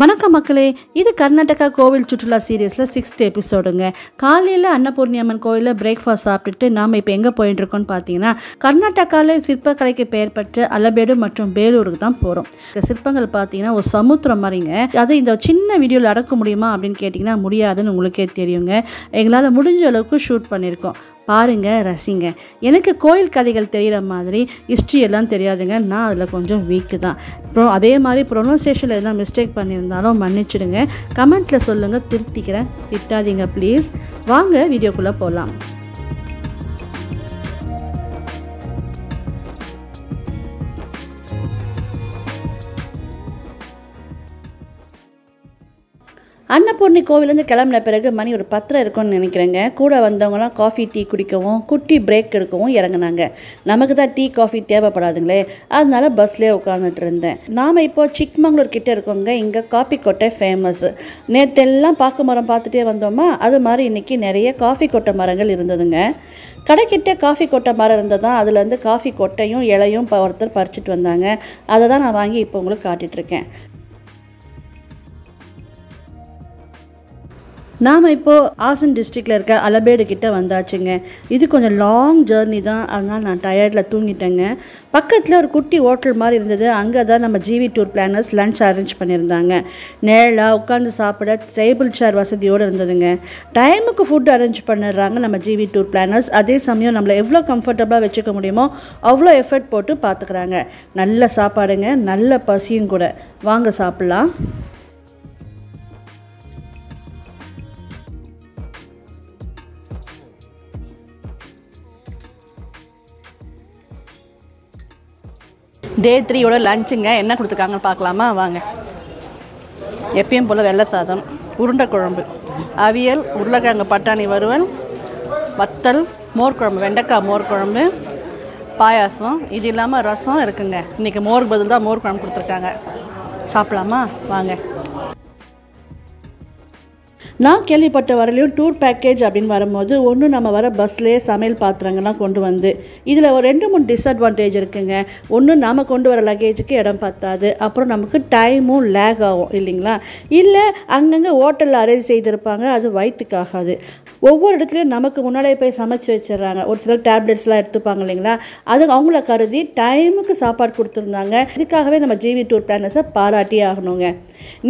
வணக்கம் மக்களே, இது கர்நாடகா கோவில் சுற்றுலா சீரியஸில் 6th எபிசோடுங்க. காலையில் அன்னபூர்ணி அம்மன் கோயிலில் பிரேக்ஃபாஸ்ட் சாப்பிட்டுட்டு நாம் இப்போ எங்கே போயிட்டுருக்கோன்னு பார்த்தீங்கன்னா, கர்நாடகாவில் சிற்பக்கலைக்கு பெயர் பெற்ற அலபேடு மற்றும் பேலூருக்கு தான் போகிறோம். இந்த சிற்பங்கள் பார்த்தீங்கன்னா ஒரு சமுத்திரம் மாதிரிங்க. அதை இந்த சின்ன வீடியோவில் அடக்க முடியுமா அப்படின்னு கேட்டிங்கன்னா முடியாதுன்னு உங்களுக்கே தெரியுங்க. எங்களால் முடிஞ்ச அளவுக்கு ஷூட் பண்ணியிருக்கோம். பாருங்க, ரசிங்க. எனக்கு கோயில் கதைகள் தெரிகிற மாதிரி ஹிஸ்ட்ரி எல்லாம் தெரியாதுங்க. நான் அதில் கொஞ்சம் வீக்கு தான். அப்புறம் அதே மாதிரி ப்ரொனன்சியேஷனில் எல்லாம் மிஸ்டேக் பண்ணியிருந்தாலும் மன்னிச்சிடுங்க. கமெண்ட்டில் சொல்லுங்கள், திருத்திக்கிறேன். திட்டாதீங்க ப்ளீஸ். வாங்க வீடியோக்குள்ளே போகலாம். அன்னபூர்ணி கோவிலேருந்து கிளம்பின பிறகு மணி ஒரு 10 இருக்கும்னு நினைக்கிறேங்க. கூட வந்தவங்களாம் காஃபி டீ குடிக்கவும் குட்டி பிரேக் எடுக்கவும் இறங்குனாங்க. நமக்கு தான் டீ காஃபி தேவைப்படாதுங்களே, அதனால பஸ்லேயே உட்காந்துட்டு இருந்தேன். நாம் இப்போது சிக்மங்களூர் கிட்டே இருக்கோங்க. இங்கே காஃபி கொட்டை ஃபேமஸ். நேற்றெல்லாம் பாக்கு மரம் பார்த்துட்டே வந்தோமா, அது மாதிரி இன்றைக்கி நிறைய காஃபி கொட்டை மரங்கள் இருந்ததுங்க. கடைக்கிட்ட காஃபி கொட்டை மரம் இருந்ததான். அதுலேருந்து காஃபி கொட்டையும் இலையும் ஒருத்தர் பறிச்சிட்டு வந்தாங்க. அதை தான் நான் வாங்கி இப்போ உங்களுக்கு காட்டிகிட்ருக்கேன். நாம் இப்போது ஆசன் டிஸ்ட்ரிக்டில் இருக்க அலபேடு கிட்டே வந்தாச்சுங்க. இது கொஞ்சம் லாங் ஜேர்னி தான், அதனால் நான் டயர்டில் தூங்கிட்டேங்க. பக்கத்தில் ஒரு குட்டி ஹோட்டல் மாதிரி இருந்தது. அங்கே தான் நம்ம GV tour planners lunch arrange பண்ணியிருந்தாங்க. நேராக உட்காந்து சாப்பிட டேபிள் சேர் வசதியோடு இருந்ததுங்க. டைமுக்கு ஃபுட் அரேஞ்ச் பண்ணிடுறாங்க நம்ம ஜிவி டூர் பிளானர்ஸ். அதே சமயம் நம்மளை எவ்வளோ கம்ஃபர்டபுளாக வச்சுக்க முடியுமோ அவ்வளோ எஃபர்ட் போட்டு பார்த்துக்குறாங்க. நல்ல சாப்பாடுங்க, நல்ல பசியும் கூட. வாங்க சாப்பிட்லாம். Day 3 லஞ்சுங்க. என்ன கொடுத்துருக்காங்கன்னு பார்க்கலாமா? வாங்க. எப்பயும் போல் வெள்ளை சாதம், உருண்டை குழம்பு, அவியல், உருளைக்கிழங்கு பட்டாணி வறுவல், வத்தல், மோர் குழம்பு, வெண்டைக்காய் மோர் குழம்பு, பாயாசம். இது இல்லாமல் ரசம் இருக்குங்க. இன்றைக்கி மோருக்கு பதில் தான் மோர் குழம்பு கொடுத்துருக்காங்க. சாப்பிட்லாமா? வாங்க. நான் கேள்விப்பட்ட வரலையும் டூர் பேக்கேஜ் அப்படின்னு வரும்போது ஒன்று நம்ம வர பஸ்லேயே சமையல் பாத்திரங்கள்லாம் கொண்டு வந்து, இதில் ஒரு 2-3 டிஸ்அட்வான்டேஜ் இருக்குங்க. ஒன்று நாம் கொண்டு வர லக்கேஜுக்கு இடம் பத்தாது, அப்புறம் நமக்கு டைமும் லேக் ஆகும் இல்லைங்களா. இல்லை அங்கங்கே ஹோட்டலில் அரேஞ்ச் செய்திருப்பாங்க, அது வயிற்றுக்கு ஆகாது. ஒவ்வொரு இடத்துலையும் நமக்கு முன்னாடியே போய் சமைச்சு வச்சிடறாங்க. ஒரு சில டேப்லெட்ஸ்லாம் எடுத்துப்பாங்க இல்லைங்களா, அது அவங்கள கருதி டைமுக்கு சாப்பாடு கொடுத்துருந்தாங்க. இதுக்காகவே நம்ம ஜிவி டூர் பிளானர்ஸை பாராட்டி ஆகணுங்க.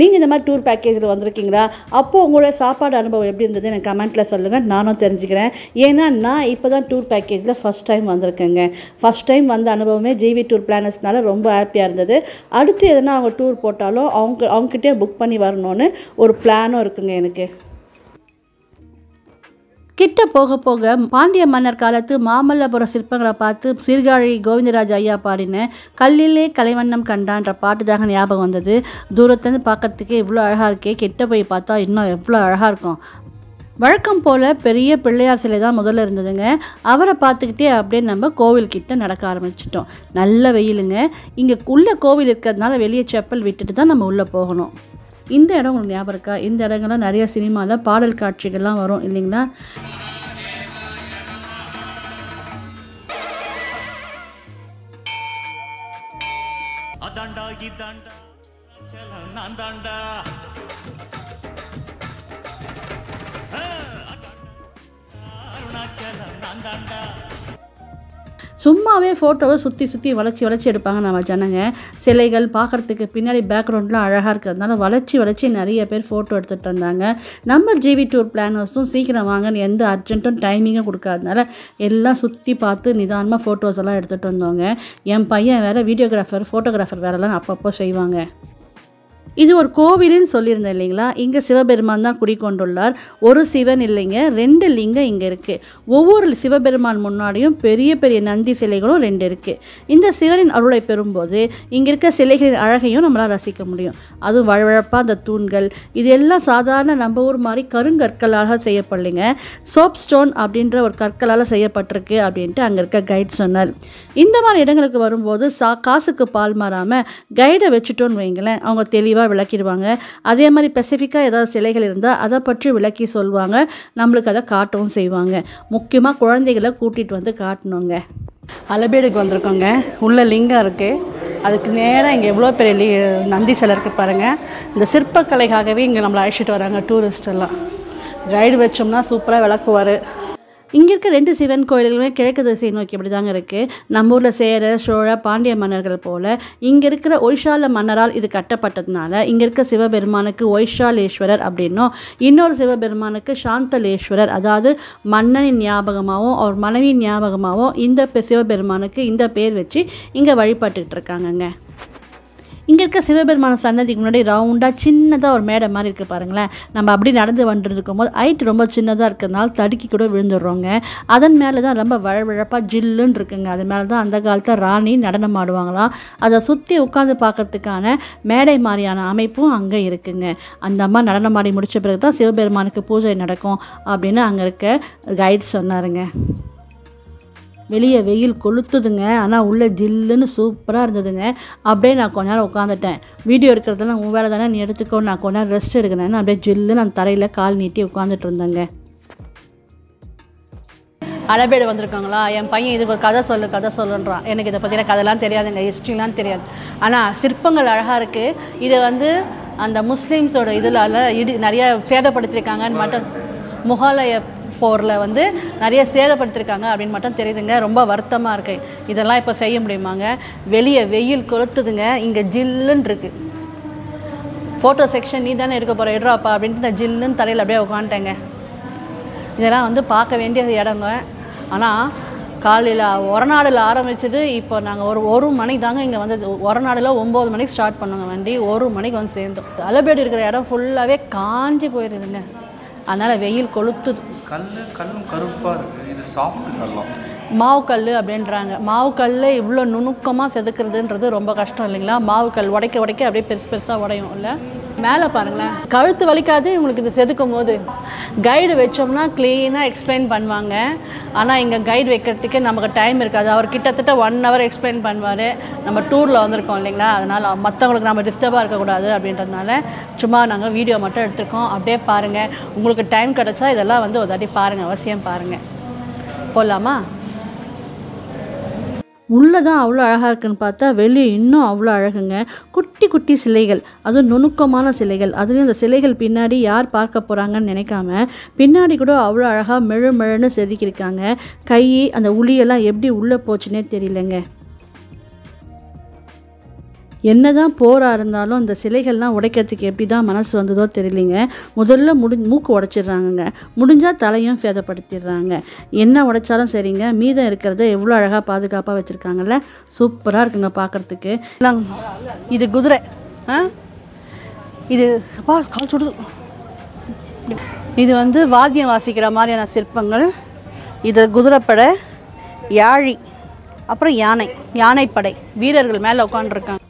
நீங்கள் இந்த மாதிரி டூர் பேக்கேஜில் வந்திருக்கீங்களா? அப்போது உங்களோட சாப்பாடு அனுபவம் எப்படி இருந்தது எனக்கு கமெண்ட்டில் சொல்லுங்கள், நானும் தெரிஞ்சுக்கிறேன். ஏன்னா நான் இப்போ தான் டூர் பேக்கேஜில் ஃபஸ்ட் டைம் வந்திருக்கேங்க. ஃபஸ்ட் டைம் வந்த அனுபவமே ஜிவி டூர் பிளானர்ஸ்னால ரொம்ப ஹாப்பியாக இருந்தது. அடுத்து எதனா அவங்க டூர் போட்டாலும் அவங்ககிட்டே புக் பண்ணி வரணும்னு ஒரு பிளானும் இருக்குங்க எனக்கு. கிட்ட போக போக பாண்டிய மன்னர் காலத்து மாமல்லபுரம் சிற்பங்களை பார்த்து சீர்காழி கோவிந்தராஜ் ஐயா பாடின கல்லிலே கலைவண்ணம் கண்டான்ற பாட்டு தாங்க ஞாபகம் வந்தது. தூரத்துலேருந்து பார்க்கறதுக்கே இவ்வளோ அழகாக இருக்கே, கிட்ட போய் பார்த்தா இன்னும் எவ்வளோ அழகாக இருக்கும். வழக்கம் போல் பெரிய பிள்ளையார் சிலை தான் முதல்ல இருந்ததுங்க. அவரை பார்த்துக்கிட்டே அப்படியே நம்ம கோவில்கிட்ட நடக்க ஆரம்பிச்சிட்டோம். நல்ல வெயிலுங்க. இங்கே உள்ள கோவில் இருக்கிறதுனால வெளியே செப்பல் விட்டுட்டு தான் நம்ம உள்ளே போகணும். இந்த இடம் உங்களுக்கு ஞாபகம் இருக்கா? இந்த இடங்கள்லாம் நிறைய சினிமாவில் பாடல் காட்சிகள்லாம் வரும் இல்லைங்களா. சும்மாவே ஃபோட்டோவை சுற்றி வளைச்சி எடுப்பாங்க நம்ம ஜனங்க. சிலைகள் பார்க்குறதுக்கு பின்னாடி பேக்ரவுண்ட்லாம் அழகாக இருக்கிறதுனால வளைச்சி நிறைய பேர் ஃபோட்டோ எடுத்துகிட்டு இருந்தாங்க. நம்ம ஜிவி டூர் பிளானர்ஸும் சீக்கிரம் வாங்கன்னு எந்த அர்ஜென்ட்டும் டைமிங்கும் கொடுக்காதனால எல்லாம் சுற்றி பார்த்து நிதானமாக ஃபோட்டோஸ் எல்லாம் எடுத்துகிட்டு வந்தோங்க. என் பையன் வேறு ஃபோட்டோகிராஃபர் வேறெல்லாம் அப்பப்போ செய்வாங்க. இது ஒரு கோவிலுன்னு சொல்லியிருந்தேன் இல்லைங்களா. இங்கே சிவபெருமான் தான் குடிக்கொண்டுள்ளார். ஒரு சிவன் இல்லைங்க, 2 லிங்கம் இங்கே இருக்குது. ஒவ்வொரு சிவபெருமான் முன்னாடியும் பெரிய பெரிய நந்தி சிலைகளும் 2 இருக்குது. இந்த சிவனின் அருளை பெறும்போது இங்கே இருக்க சிலைகளின் அழகையும் நம்மளால் ரசிக்க முடியும். அதுவும் வழவழப்பாக அந்த தூண்கள் இது எல்லாம் சாதாரண நம்ம ஊர் மாதிரி கருங்கற்களால் செய்யப்படலைங்க. சோப் ஸ்டோன் அப்படின்ற ஒரு கற்களால் செய்யப்பட்டிருக்கு அப்படின்ட்டு அங்கே இருக்க கைட் சொன்னார். இந்த மாதிரி இடங்களுக்கு வரும்போது காசுக்கு பால் மாறாமல் கைடை வச்சுட்டோன்னு வைங்களேன், அவங்க தெளிவாக சூப்பராக விளக்கிடுவாங்க. அதே மாதிரி ஸ்பெசிஃபிக்காக ஏதாவது சிலைகள் இருந்தால் அதை பற்றி விளக்கி சொல்லுவாங்க. நம்மளுக்கு அதை காட்டவும் செய்வாங்க. முக்கியமாக குழந்தைகளை கூட்டிகிட்டு வந்து காட்டணுங்க. அலபேடுக்கு வந்திருக்கோங்க. உள்ள லிங்கம் இருக்குது. அதுக்கு நேராக இங்கே எவ்வளோ பெரிய நந்தி சிலை இருக்குது பாருங்கள். இந்த சிற்பக்கலைக்காகவே இங்கே நம்மளை அழைச்சிட்டு வராங்க டூரிஸ்ட் எல்லாம். கைடு வச்சோம்னா சூப்பராக விளக்குவார். இங்கே இருக்க 2 சிவன் கோயில்களுமே கிழக்கு திசை நோக்கி அப்படி தாங்க இருக்குது. நம்ம ஊரில் சேர, சோழ, பாண்டிய மன்னர்கள் போல் இங்கே இருக்கிற ஒய்ஷால மன்னரால் இது கட்டப்பட்டதுனால இங்கே இருக்க சிவபெருமானுக்கு ஒய்ஷாலேஸ்வரர் அப்படின்னும், இன்னொரு சிவபெருமானுக்கு சாந்தலேஸ்வரர், அதாவது மன்னனின் ஞாபகமாகவும் அவர் மனைவியின் ஞாபகமாகவும் இந்த சிவபெருமானுக்கு இந்த பேர் வச்சு இங்கே வழிபட்டுக்கிட்டு இருக்காங்கங்க. இங்கே இருக்க சிவபெருமான சன்னதிக்கு முன்னாடி ரவுண்டாக சின்னதாக ஒரு மேடை மாதிரி இருக்குது பாருங்களேன். நம்ம அப்படி நடந்து வந்துட்டு இருக்கும்போது ஹைட் ரொம்ப சின்னதாக இருக்கிறதுனால தடுக்கி கூட விழுந்துடுறோங்க. அதன் மேலே தான் ரொம்ப வழவழப்பாக ஜில்லுன்னு இருக்குங்க. அது மேலே தான் அந்த காலத்தில் ராணி நடனம் ஆடுவாங்களாம். அதை சுற்றி உட்காந்து பார்க்கறதுக்கான மேடை மாதிரியான அமைப்பும் அங்கே இருக்குங்க. அந்த அம்மா நடனம் ஆடி முடித்த பிறகு தான் சிவபெருமானுக்கு பூஜை நடக்கும் அப்படின்னு அங்கே இருக்க கைட் சொன்னாருங்க. வெளியே வெயில் கொளுத்துதுங்க. ஆனால் உள்ளே ஜில்லுன்னு சூப்பராக இருந்ததுங்க. அப்படியே நான் கொஞ்ச நேரம் உட்காந்துட்டேன். வீடியோ எடுக்கிறதெல்லாம் உன் வேலை தானே, நீ எடுத்துக்கோ, நான் கொஞ்ச நேரம் ரெஸ்ட் எடுக்கிறேன்னு அப்படியே ஜில்லுன்னு அந்த தரையில் கால் நீட்டி உட்காந்துட்டு இருந்தேங்க. அலபேடு வந்திருக்காங்களா, என் பையன் இதுக்கு ஒரு கதை சொல்லுன்றான். எனக்கு இதை பற்றின கதைலாம் தெரியாதுங்க, ஹிஸ்ட்ரிலாம் தெரியாது. ஆனால் சிற்பங்கள் அழகாக இருக்குது. இதை அந்த முஸ்லீம்ஸோட இதில் நிறையா சேதப்படுத்தியிருக்காங்கன்னு மட்டும், முகலாய போரில் நிறைய சேதப்படுத்தியிருக்காங்க அப்படின்னு மட்டும் தெரியுதுங்க. ரொம்ப வருத்தமாக இருக்குது. இதெல்லாம் இப்போ செய்ய முடியுமாங்க? வெளியே வெயில் கொளுத்துதுங்க, இங்கே ஜில்லுன்னு இருக்குது. ஃபோட்டோ செக்ஷன் நீ தானே எடுக்க போகிற, எடுறாப்பா அப்படின்ட்டு இந்த ஜில்லுன்னு தரையில் அப்படியே உட்காந்துட்டேங்க. இதெல்லாம் பார்க்க வேண்டிய இடங்க. ஆனால் காலையில் ஒரநாடில் ஆரம்பிச்சது. இப்போ நாங்கள் ஒரு மணிக்கு தாங்க இங்கே ஒரநாடில் 9 மணிக்கு ஸ்டார்ட் பண்ணுங்க வண்டி. 1 மணிக்கு சேர்ந்தோம். அலபேடு இருக்கிற இடம் ஃபுல்லாகவே காஞ்சி போயிருதுங்க. அதனால் வெயில் கொளுத்துது. கல்லும் கருப்பாக இருக்குது. இது சாஃப்ட் கல்லும், மாவு கல் அப்படின்றாங்க. மாவு கல் இவ்வளோ நுணுக்கமாக செதுக்கிறதுன்றது ரொம்ப கஷ்டம் இல்லைங்களா? மாவு கல் உடைக்க அப்படியே பெருசாக உடையும் இல்லை? மேலே பாருங்களேன், கழுத்து வலிக்காது உங்களுக்கு இது செதுக்கும் போது. கைடு வச்சோம்னா க்ளீனாக எக்ஸ்பிளைன் பண்ணுவாங்க. ஆனால் இங்கே கைடு வைக்கிறதுக்கு நமக்கு டைம் இருக்காது. அவர் கிட்டத்தட்ட 1 hour எக்ஸ்பிளைன் பண்ணுவார். நம்ம டூரில் வந்திருக்கோம் இல்லைங்களா, அதனால் மற்றவங்களுக்கு நம்ம டிஸ்டர்பாக இருக்கக்கூடாது அப்படின்றதுனால சும்மா நாங்கள் வீடியோ மட்டும் எடுத்துருக்கோம். அப்படியே பாருங்கள். உங்களுக்கு டைம் கிடச்சா இதெல்லாம் ஒரு தாட்டி பாருங்கள், அவசியம் பாருங்கள். போகலாமா? உள்ளே தான் அவ்வளோ அழகாக இருக்குன்னு பார்த்தா வெளியே இன்னும் அவ்வளோ அழகுங்க. குட்டி குட்டி சிலைகள், அதுவும் நுணுக்கமான சிலைகள். அதுலேயும் இந்த சிலைகள் பின்னாடி யார் பார்க்க போகிறாங்கன்னு நினைக்காம பின்னாடி கூட அவ்வளோ அழகாக மெழுன்னு செதுக்கியிருக்காங்க. கை, அந்த உளியெல்லாம் எப்படி உள்ளே போச்சுன்னே தெரியலங்க. என்னதான் போராக இருந்தாலும் இந்த சிலைகள்லாம் உடைக்கிறதுக்கு எப்படி தான் மனசு வந்ததோ தெரியலிங்க. முதல்ல மூக்கு உடைச்சிடுறாங்கங்க. முடிஞ்சால் தலையும் சேதப்படுத்திடுறாங்க. என்ன உடைச்சாலும் சரிங்க, மீதம் இருக்கிறத எவ்வளோ அழகாக பாதுகாப்பாக வச்சுருக்காங்கல்ல. சூப்பராக இருக்குங்க பார்க்குறதுக்கு. இது குதிரை. இது கால் சுடுது. இது வாத்தியம் வாசிக்கிற மாதிரியான சிற்பங்கள். இது குதிரைப்படை, யாழி, அப்புறம் யானைப்படை வீரர்கள் மேலே உட்காந்துருக்காங்க.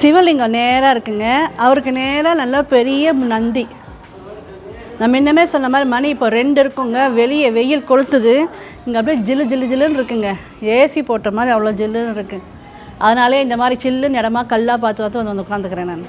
சிவலிங்கம் நேராக இருக்குங்க. அவருக்கு நேராக நல்லா பெரிய நந்தி. நம்ம இன்னமே சொன்ன மாதிரி மணி இப்போ 2 இருக்குங்க. வெளியே வெயில் கொளுத்துது. இங்கே அப்படியே ஜில்லுன்னு இருக்குங்க. ஏசி போட்ட மாதிரி அவ்வளோ ஜில்லுன்னு இருக்குது. அதனாலே இந்த மாதிரி சில்லுன்னு இடமா கல்லாக பார்த்து உட்காந்துக்கிறேன் நான்.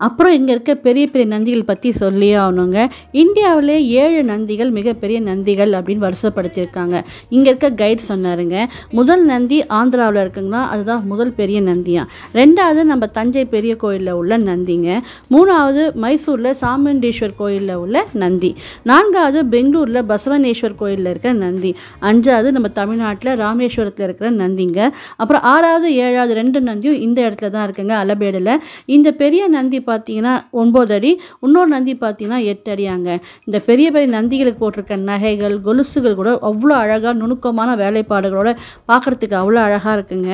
அப்புறம் இங்கே இருக்க பெரிய பெரிய நந்திகள் பற்றி சொல்லியே ஆகணுங்க. இந்தியாவிலே 7 நந்திகள் மிகப்பெரிய நந்திகள் அப்படின்னு வருஷப்படுத்தியிருக்காங்க. இங்கே இருக்க கைட் சொன்னாருங்க. முதல் நந்தி ஆந்திராவில் இருக்குங்களா, அதுதான் முதல் பெரிய நந்தியா. 2வது நம்ம தஞ்சை பெரிய கோயிலில் உள்ள நந்திங்க. 3வது மைசூரில் சாமுண்டீஸ்வர் கோயிலில் உள்ள நந்தி. 4வது பெங்களூரில் பசவனேஸ்வர் கோயிலில் இருக்கிற நந்தி. 5வது நம்ம தமிழ்நாட்டில் ராமேஸ்வரத்தில் இருக்கிற நந்திங்க. அப்புறம் 6வது 7வது 2 நந்தியும் இந்த இடத்துல தான் இருக்குங்க, அலபேடில். இந்த பெரிய நந்தி பார்த்தீங்கன்னா 9 அடி, இன்னொரு நந்தி பார்த்தீங்கன்னா 8 அடியாங்க. இந்த பெரிய பெரிய நந்திகளுக்கு போட்டிருக்க நகைகள், கொலுசுகள் கூட அவ்வளோ அழகாக நுணுக்கமான வேலைப்பாடுகளோட பார்க்குறதுக்கு அவ்வளோ அழகாக இருக்குங்க.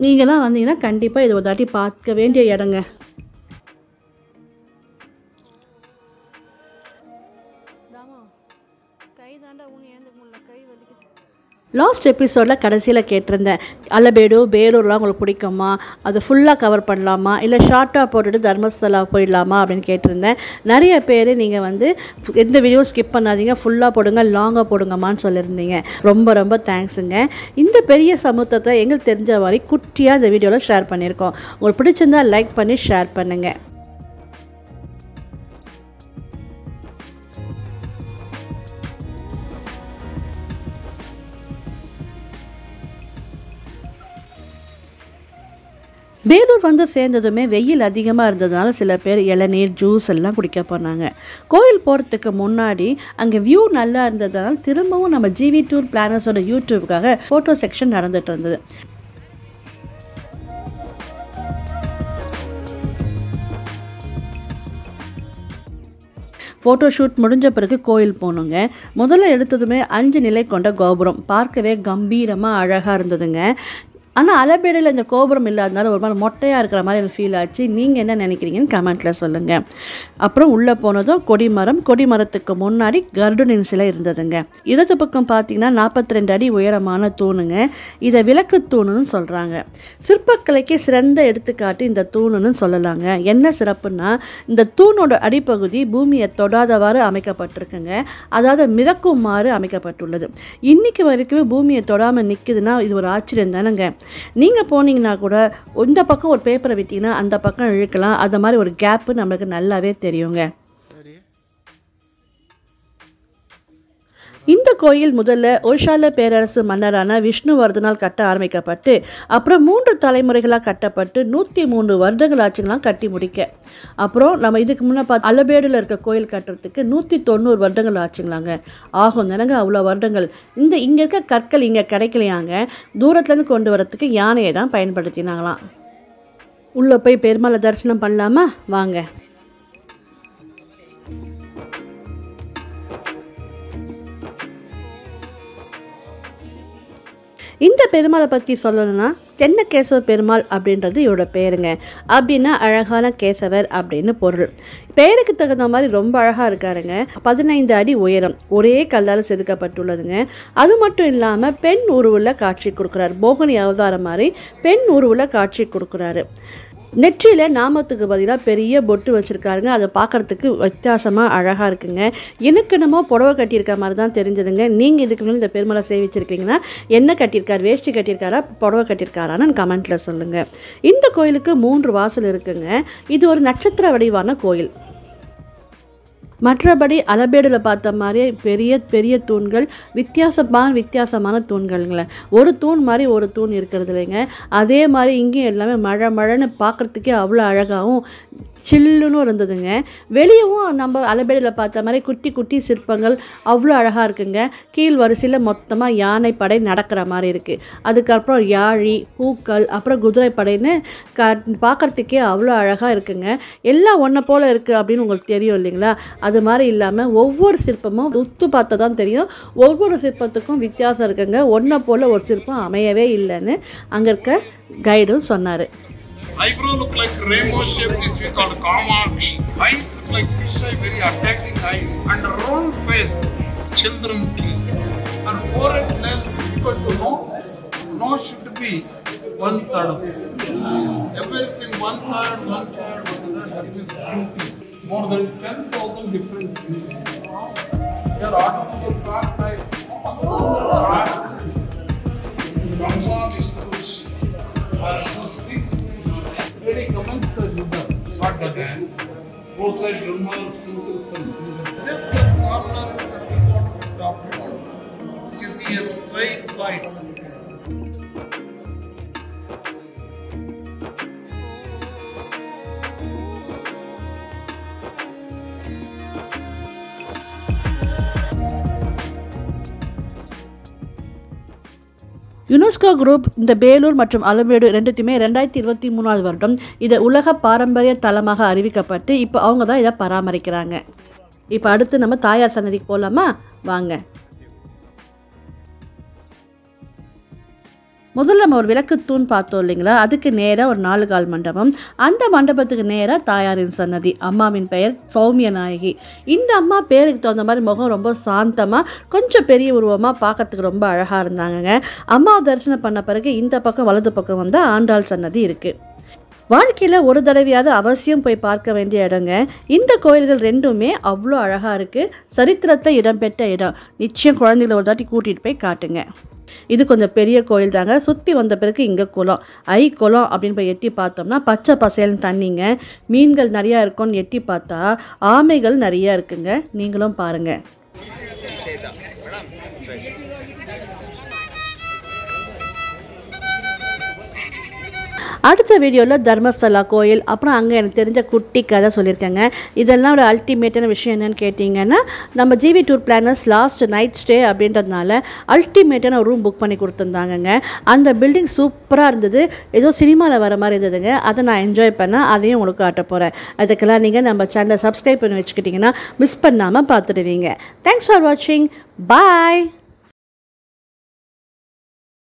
நீங்களாம் வந்தீங்கன்னா கண்டிப்பாக இதை ஒரு தாட்டி பார்க்க வேண்டிய இடங்க. கை தாண்டா ஊனி ஏந்துக்க முடியல, கை வலிக்குது. லாஸ்ட் எபிசோடில் கடைசியில் கேட்டிருந்தேன், அலபேடு பேலூர்லாம் உங்களுக்கு பிடிக்குமா, அது ஃபுல்லாக கவர் பண்ணலாமா இல்லை ஷார்ட்டாக போட்டுட்டு தர்மஸ்தலா போயிடலாமா அப்படின்னு கேட்டிருந்தேன். நிறைய பேர் நீங்கள் வந்து எந்த வீடியோ ஸ்கிப் பண்ணாதீங்க, ஃபுல்லாக போடுங்க, லாங்காக போடுங்கம்மான்னு சொல்லியிருந்தீங்க. ரொம்ப ரொம்ப தேங்க்ஸுங்க. இந்த பெரிய சமூகத்தை எங்களுக்கு தெரிஞ்ச மாதிரி குட்டியாக இந்த வீடியோவில் ஷேர் பண்ணியிருக்கோம். உங்களுக்கு பிடிச்சிருந்தா லைக் பண்ணி ஷேர் பண்ணுங்கள். வேலூர் வந்து சேர்ந்ததுமே வெயில் அதிகமாக இருந்ததுனால சில பேர் இளநீர் ஜூஸ் எல்லாம் குடிக்க போனாங்க. கோயில் போகிறதுக்கு முன்னாடி அங்கே வியூ நல்லா இருந்ததுனால திரும்பவும் நம்ம ஜிவி டூர் பிளானர்ஸோட யூடியூப்காக ஃபோட்டோ செக்ஷன் நடந்துட்டு இருந்தது. ஃபோட்டோ ஷூட் முடிஞ்ச பிறகு கோயில் போனோங்க. முதல்ல எடுத்ததுமே 5 நிலை கொண்ட கோபுரம் பார்க்கவே கம்பீரமாக அழகாக இருந்ததுங்க. ஆனால் அலபேடில் இந்த கோபுரம் இல்லாதனால ஒரு மாதிரி மொட்டையாக இருக்கிற மாதிரி எனக்கு ஃபீல் ஆச்சு. நீங்கள் என்ன நினைக்கிறீங்கன்னு கமெண்ட்டில் சொல்லுங்கள். அப்புறம் உள்ளே போனதும் கொடிமரத்துக்கு முன்னாடி கருடனின் சிலை இருந்ததுங்க. இடது பக்கம் பார்த்தீங்கன்னா 42 அடி உயரமான தூணுங்க. இதை விளக்கு தூணுன்னு சொல்கிறாங்க. சிற்பக்கலைக்கு சிறந்த எடுத்துக்காட்டு இந்த தூணுன்னு சொல்லலாங்க. என்ன சிறப்புன்னா, இந்த தூணோட அடிப்பகுதி பூமியை தொடாதவாறு அமைக்கப்பட்டிருக்குங்க. அதாவது மிதக்குமாறு அமைக்கப்பட்டுள்ளது. இன்னைக்கு வரைக்கும் பூமியை தொடாமல் நிற்குதுன்னா இது ஒரு ஆச்சரியம் தானேங்க. நீங்கள் போனீங்கன்னா கூட இந்த பக்கம் ஒரு பேப்பரை விட்டீங்கன்னா அந்த பக்கம் இழுக்கலாம். அந்த மாதிரி ஒரு கேப்பு நம்மளுக்கு நல்லாவே தெரியுங்க. இந்த கோயில் முதல்ல ஒய்ஷால பேரரசு மன்னரான விஷ்ணுவர்தனால் கட்ட ஆரம்பிக்கப்பட்டு அப்புறம் 3 தலைமுறைகளாக கட்டப்பட்டு 103 வருடங்கள் ஆச்சுங்களாம் கட்டி முடிக்க. அப்புறம் நம்ம இதுக்கு முன்னே பார்த்து அலபேடில் இருக்க கோயில் கட்டுறதுக்கு 190 வருடங்கள் ஆச்சுங்களாங்க. ஆகும் தானங்க அவ்வளோ வருடங்கள். இங்கே இருக்க கற்கள் இங்கே கிடைக்கலையாங்க. தூரத்துலேருந்து கொண்டு வரத்துக்கு யானையை தான் பயன்படுத்தினாங்களாம். உள்ளே போய் பெருமாளை தரிசனம் பண்ணலாமா? வாங்க. இந்த பெருமாளை பற்றி சொல்லணும்னா சென்னகேசவ பெருமாள் அப்படின்றது இவரோட பேருங்க. அப்படின்னா அழகான கேசவர் அப்படின்னு பொருள். பேருக்கு தகுந்த மாதிரி ரொம்ப அழகாக இருக்காருங்க. 15 அடி உயரம், ஒரே கல்லால் செதுக்கப்பட்டுள்ளதுங்க. அது மட்டும் இல்லாமல் பெண் உருவில் காட்சி கொடுக்குறாரு. மோகினி அவதாரம் மாதிரி பெண் உருவில் காட்சி கொடுக்குறாரு. நெற்றியில் நாமத்துக்கு பதிலாக பெரிய பொட்டு வச்சுருக்காருங்க. அதை பார்க்குறதுக்கு வித்தியாசமாக அழகாக இருக்குங்க. எனக்கு என்னமோ புடவை கட்டியிருக்க மாதிரி தான் தெரிஞ்சதுங்க. நீங்கள் இதுக்கு முன்னாடி இந்த பெருமாளை சேவிச்சிருக்கீங்கன்னா என்ன கட்டியிருக்காரு, வேஷ்டி கட்டியிருக்காரா, புடவை கட்டியிருக்காரான்னு கமெண்ட்டில் சொல்லுங்கள். இந்த கோயிலுக்கு 3 வாசல் இருக்குங்க. இது ஒரு நட்சத்திர வடிவான கோயில். மற்றபடி அலபேடில் பார்த்த மாதிரியே பெரிய பெரிய தூண்கள், வித்தியாசமான தூண்கள்ங்கள. ஒரு தூண் மாதிரி ஒரு தூண் இருக்கிறது இல்லைங்க. அதே மாதிரி இங்கேயும் எல்லாமே மழைன்னு பார்க்குறதுக்கே அவ்வளோ அழகாகவும் சில்லுன்னு இருந்ததுங்க. வெளியவும் நம்ம அலபேடில் பார்த்த மாதிரி குட்டி குட்டி சிற்பங்கள் அவ்வளோ அழகாக இருக்குங்க. கீழ் வரிசையில் மொத்தமாக யானை படை நடக்கிற மாதிரி இருக்குது. அதுக்கப்புறம் யாழி, பூக்கள், அப்புறம் குதிரை படைன்னு பார்க்குறதுக்கே அவ்வளோ அழகாக இருக்குங்க. எல்லாம் ஒன்றை போல் இருக்குது அப்படின்னு உங்களுக்கு தெரியும் இல்லைங்களா? அது மாதிரி இல்லாமல் ஒவ்வொரு சிற்பமும் உத்து பார்த்தா தான் தெரியும். ஒவ்வொரு சிற்பத்துக்கும் வித்தியாசம் இருக்குங்க. ஒன்றை போல் ஒரு சிற்பம் அமையவே இல்லைன்னு அங்கே இருக்க கைடும் சொன்னார். Eyebrow look like rainbow shape, this we call Kamakshi. Eyes look like fish eye, very attacking eyes. And round face, children teeth. And forehead length equal to nose should be 1/3. Everything 1/3, that means beauty. More than 10,000 different things. They are automatic dark type. Brahma, Vishnu, Shiva. Ready, commence the Buddha, not the dance. Both sides Brahma, simple sense. Just the corners that we got to drop down. You see a straight line. UNESCO group இந்த பேலூர் மற்றும் அலமேடு ரெண்டுத்தையுமே 2023 வருடம் இதை உலக பாரம்பரிய தலமாக அறிவிக்கப்பட்டு இப்போ அவங்க தான் இதை பராமரிக்கிறாங்க. இப்போ அடுத்து நம்ம தாயார் சன்னதிக்கு போகலாமா? வாங்க. முதல்ல நம்ம ஒரு விளக்கு தூண் பார்த்தோம் இல்லைங்களா, அதுக்கு நேராக ஒரு 4 கால் மண்டபம். அந்த மண்டபத்துக்கு நேராக தாயாரின் சன்னதி. அம்மாவின் பெயர் சௌமிய நாயகி. இந்த அம்மா பேருக்கு தகுந்த மாதிரி முகம் ரொம்ப சாந்தமாக, கொஞ்சம் பெரிய உருவமாக, பார்க்கறதுக்கு ரொம்ப அழகாக இருந்தாங்கங்க. அம்மா தரிசனம் பண்ண பிறகு இந்த பக்கம் வலது பக்கம் வந்து ஆண்டாள் சன்னதி இருக்குது. வாழ்க்கையில் ஒரு தடவையாவது அவசியம் போய் பார்க்க வேண்டிய இடங்க. இந்த கோயில்கள் ரெண்டுமே அவ்வளோ அழகாக இருக்குது. சரித்திரத்தில் இடம்பெற்ற இடம். நிச்சயம் குழந்தைகளை ஒரு தாட்டி கூட்டிகிட்டு போய் காட்டுங்க. இது கொஞ்சம் பெரிய கோயில் தாங்க. சுற்றி வந்த பிறகு இங்கே குளம், குளம் அப்படின்னு போய் எட்டி பார்த்தோம்னா பச்சை பசேல்னு தண்ணிங்க. மீன்கள் நிறையா இருக்கும்னு எட்டி பார்த்தா ஆமைகள் நிறையா இருக்குங்க. நீங்களும் பாருங்கள். அடுத்த வீடியோவில் தர்மஸ்தலா கோயில், அப்புறம் அங்கே எனக்கு தெரிஞ்ச குட்டி கதை சொல்லியிருக்கேங்க. இதெல்லாம் ஒரு அல்டிமேட்டான விஷயம் என்னென்னு கேட்டிங்கன்னா, நம்ம GV tour planners last night stay அப்படின்றதுனால அல்டிமேட்டான ஒரு ரூம் புக் பண்ணி கொடுத்துருந்தாங்கங்க. அந்த பில்டிங் சூப்பராக இருந்தது. ஏதோ சினிமாவில் வர மாதிரி இருந்ததுங்க. அதை நான் என்ஜாய் பண்ணேன். அதையும் உங்களுக்கு காட்ட போகிறேன். அதுக்கெல்லாம் நீங்கள் நம்ம சேனலை சப்ஸ்கிரைப் பண்ணி வச்சுக்கிட்டிங்கன்னா மிஸ் பண்ணாமல் பார்த்துடுவீங்க. தேங்க்ஸ் ஃபார் வாட்சிங். பாய்.